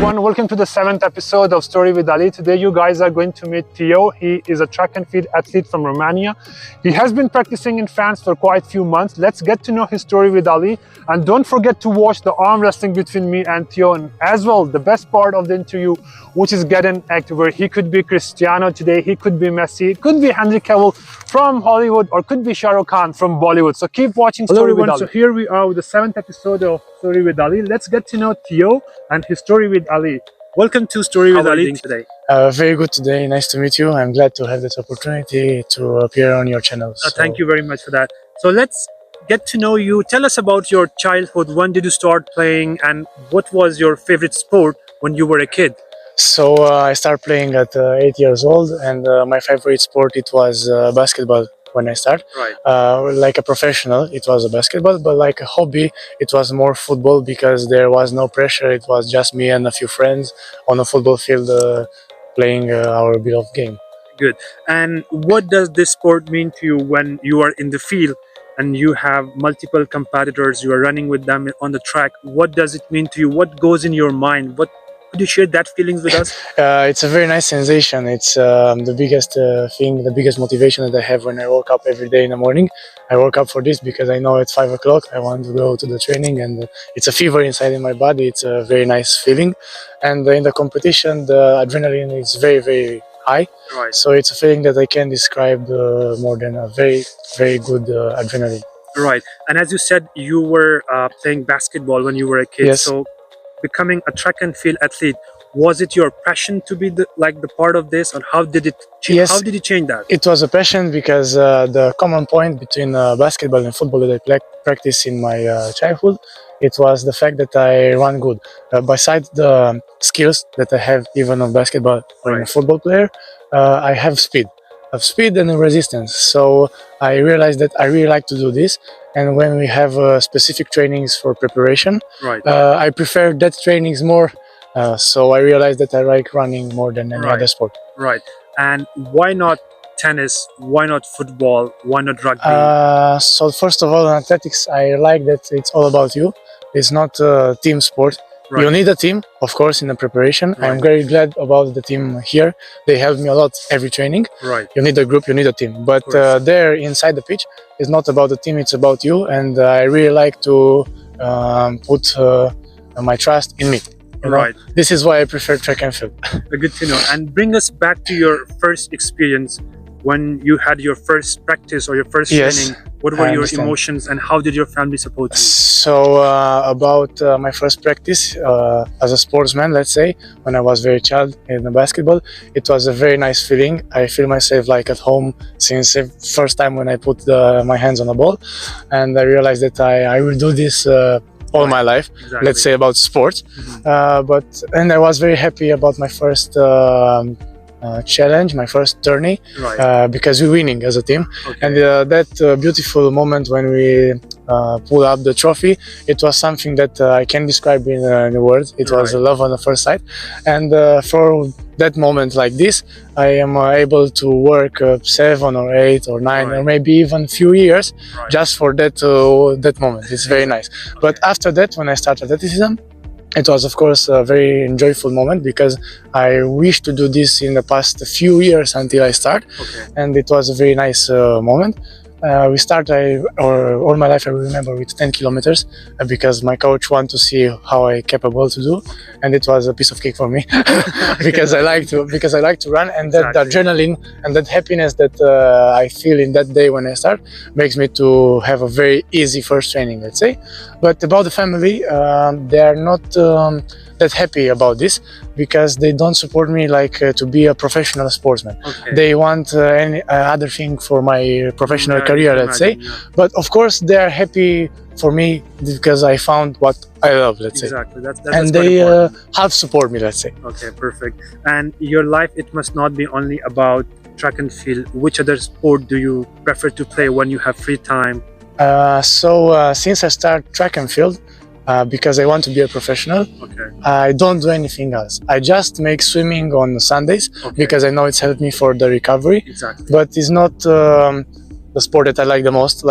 everyone, welcome to the 7th episode of Story with Ali. Today you guys are going to meet Theo. He is a track and field athlete from Romania. He has been practicing in France for quite a few months. Let's get to know his story with Ali, and don't forget to watch the arm wrestling between me and Theo, and as well the best part of the interview, which is get an act where he could be Cristiano today, he could be Messi, it could be Henry Cavill from Hollywood, or could be Shah Rukh Khan from Bollywood. So keep watching Story with Ali. So here we are with the 7th episode of Story with Ali. Let's get to know Theo and his story with Ali. Welcome to Story with Ali today. Very good today. Nice to meet you. I'm glad to have this opportunity to appear on your channel. Thank you very much for that. So let's get to know you. Tell us about your childhood. When did you start playing, and what was your favorite sport when you were a kid? So I started playing at 8 years old, and my favorite sport, it was basketball when I started. Right. Like a professional, it was a basketball, but like a hobby, it was more football because there was no pressure. It was just me and a few friends on a football field playing our bit of game. Good. And what does this sport mean to you when you are in the field and you have multiple competitors, you are running with them on the track? What does it mean to you? What goes in your mind? Could you share that feelings with us? It's a very nice sensation. It's the biggest thing, the biggest motivation that I have when I wake up every day in the morning. I woke up for this because I know it's 5 o'clock. I want to go to the training, and it's a fever inside in my body. It's a very nice feeling. And in the competition, the adrenaline is very, very high. Right. So it's a feeling that I can describe more than a very, very good adrenaline. Right. And as you said, you were playing basketball when you were a kid. Yes. So becoming a track and field athlete, was it your passion to be the part of this, or how did it change? Yes, how did you change that? It was a passion because the common point between basketball and football that I practiced in my childhood, it was the fact that I run good. Besides the skills that I have even on basketball or in a football player, I have speed and resistance. So I realized that I really like to do this. And when we have specific trainings for preparation, Right. I prefer that trainings more. So I realized that I like running more than any other sport. Right. And why not tennis? Why not football? Why not rugby? So first of all, in athletics, I like that it's all about you. It's not a team sport. Right. You need a team, of course, in the preparation. Right. I'm very glad about the team here. They help me a lot every training. Right. You need a group, you need a team. But there inside the pitch, it's not about the team, it's about you. And I really like to put my trust in me. You know? Right. This is why I prefer track and field. Good to know. And bring us back to your first experience when you had your first practice or your first training. What were your emotions, and how did your family support you? So about my first practice as a sportsman, let's say, when I was very child in the basketball, it was a very nice feeling. I feel myself like at home since the first time when I put my hands on the ball, and I realized that I will do this all my life. Exactly. Let's say about sports. And I was very happy about my first challenge, my first tourney, because we're winning as a team. Okay. And that beautiful moment when we pull up the trophy, it was something that I can describe in words. It was a love on the first sight. And for that moment like this, I am able to work 7 or 8 or 9 or maybe even few years just for that moment. It's very nice. But after that, when I started athleticism, it was, of course, a very enjoyable moment because I wish to do this in the past few years until I start. Okay. And it was a very nice moment. We started, all my life I remember, with 10 kilometers because my coach wanted to see how I capable to do, and it was a piece of cake for me because I like to run, and that adrenaline and that happiness that I feel in that day when I start makes me to have a very easy first training, let's say. But about the family, they are not that happy about this because they don't support me to be a professional sportsman. Okay. They want any other thing for my professional career, let's say. But of course, they are happy for me because I found what I love, let's say. Exactly. That's and they have support me, let's say. Okay, perfect. And your life, it must not be only about track and field. Which other sport do you prefer to play when you have free time? Since I started track and field, because I want to be a professional, I don't do anything else. I just make swimming on Sundays because I know it's helped me for the recovery. Exactly. But it's not the sport that I like the most.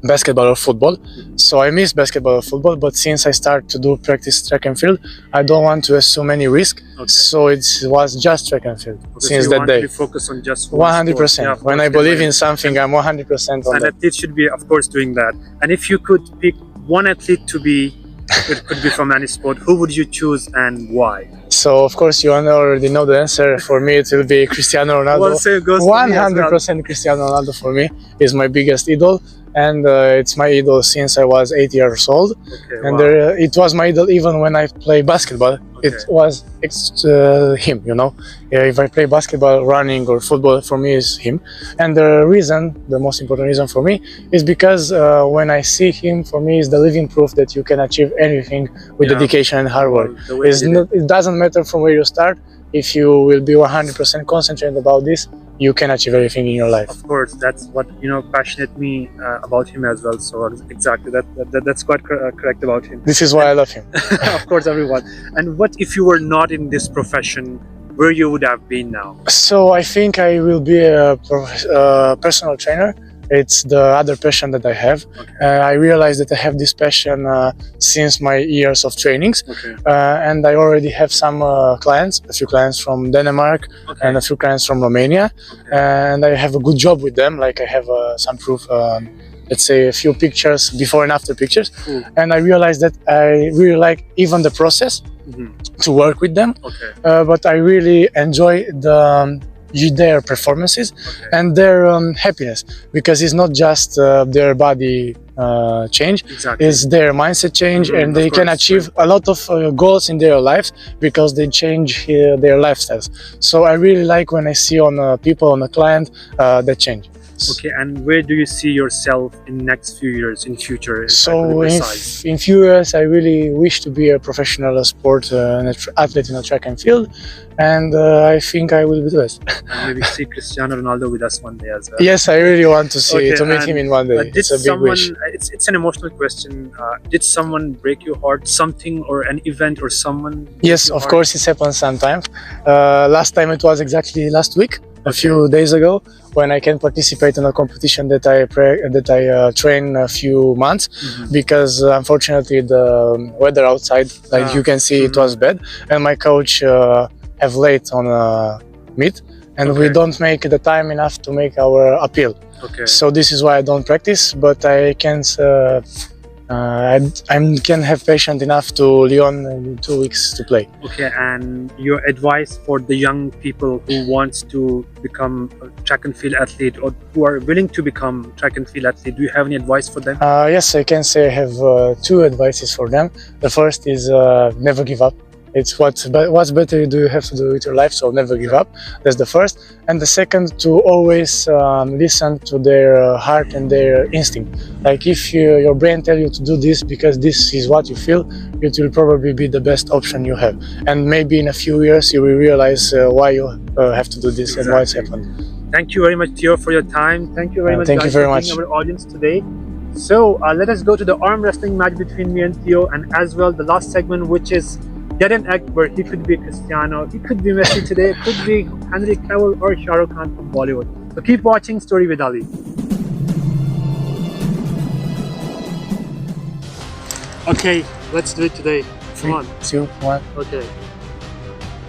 basketball or football. So I miss basketball or football, but since I start to do practice track and field, I don't want to assume any risk. Okay. So it was just track and field since so you that want day. To be focused on just one 100%. sport. Yeah, when I believe in something, I'm 100% on and that. athlete should be, of course, doing that. And if you could pick one athlete to be, it could be from any sport, who would you choose and why? So of course you already know the answer. For me, it will be Cristiano Ronaldo. Well, so it goes to me as well. 100% Cristiano Ronaldo for me is my biggest idol, and it's my idol since I was 8 years old. Okay, And wow. it was my idol even when I play basketball. Okay. It was him, you know. If I play basketball, running or football, for me is him. And the most important reason for me is because when I see him, for me is the living proof that you can achieve anything with dedication and hard work. It doesn't matter from where you start. If you will be 100% concentrated about this, you can achieve everything in your life. Of course, that's what passionate me about him as well. So exactly, that's quite correct about him. This is why I love him. Of course, everyone. And what if you were not in this profession? Where you would have been now? So I think I will be a personal trainer. It's the other passion that I have. Okay. I realized that I have this passion since my years of trainings. Okay. And I already have some clients, a few clients from Denmark, Okay. and a few clients from Romania. Okay. And I have a good job with them. Like I have some proof, let's say a few pictures, before and after pictures. Cool. And I realized that I really like even the process to work with them. Okay. But I really enjoy their performances and their happiness, because it's not just their body change, Exactly. it's their mindset change, and they can achieve a lot of goals in their lives because they change their lifestyles. So I really like when I see on people, on a client, that change. Okay, and where do you see yourself in next few years, in future? So in few years, I really wish to be a professional sport athlete in a track and field, and I think I will be the best. And maybe see Cristiano Ronaldo with us one day as well. Yes, I really want to meet him in one day. Did It's a big wish. It's an emotional question. Did someone break your heart? Something or an event or someone? Yes, of course, it happens sometimes. Last time it was exactly last week, a few days ago, when I can participate in a competition that I train a few months, because unfortunately the weather outside, like you can see, it was bad, and my coach have late on a meet, and we don't make the time enough to make our appeal. Okay. So this is why I don't practice, but I can have patience enough to Lyon in 2 weeks to play. Okay, and your advice for the young people who wants to become a track and field athlete, or who are willing to become track and field athlete, do you have any advice for them? Yes, I can say I have two advices for them. The first is never give up. It's what's better you have to do with your life, so never give up. That's the first. And the second, to always listen to their heart and their instinct. Like if your brain tells you to do this because this is what you feel, it will probably be the best option you have. And maybe in a few years you will realize why you have to do this and why it's happened. Thank you very much, Theo, for your time. Thank you very much, thank guys, you very for much. being our audience today. So let us go to the arm wrestling match between me and Theo, and as well the last segment, which is Get an Act, where he could be Cristiano, he could be Messi today, it could be Henry Cavill or Shah Rukh Khan from Bollywood. So keep watching Story with Ali. Okay, let's do it today. Come on. 3, 2, 1. Okay.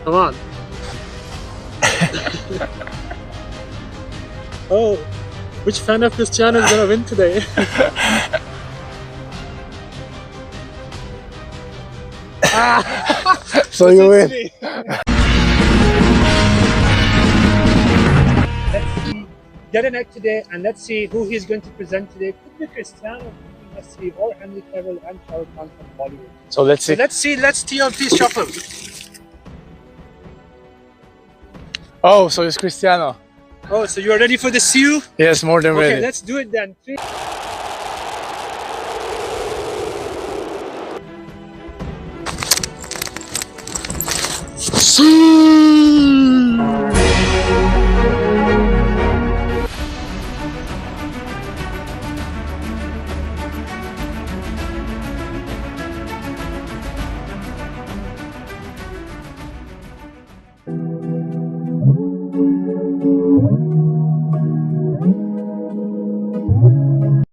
Come on. Oh, which fan of Cristiano is gonna win today? So you win. Let's see, Get an Act today, and let's see who he's going to present today. Could be Cristiano, could be Messi, or Henry Cavill and Shah Rukh Khan from Bollywood. So let's see. Let's Theo, please shuffle. Oh, so it's Cristiano. Oh, so you are ready for the CU? Yes, more than Okay, ready. let's do it then. 3. See.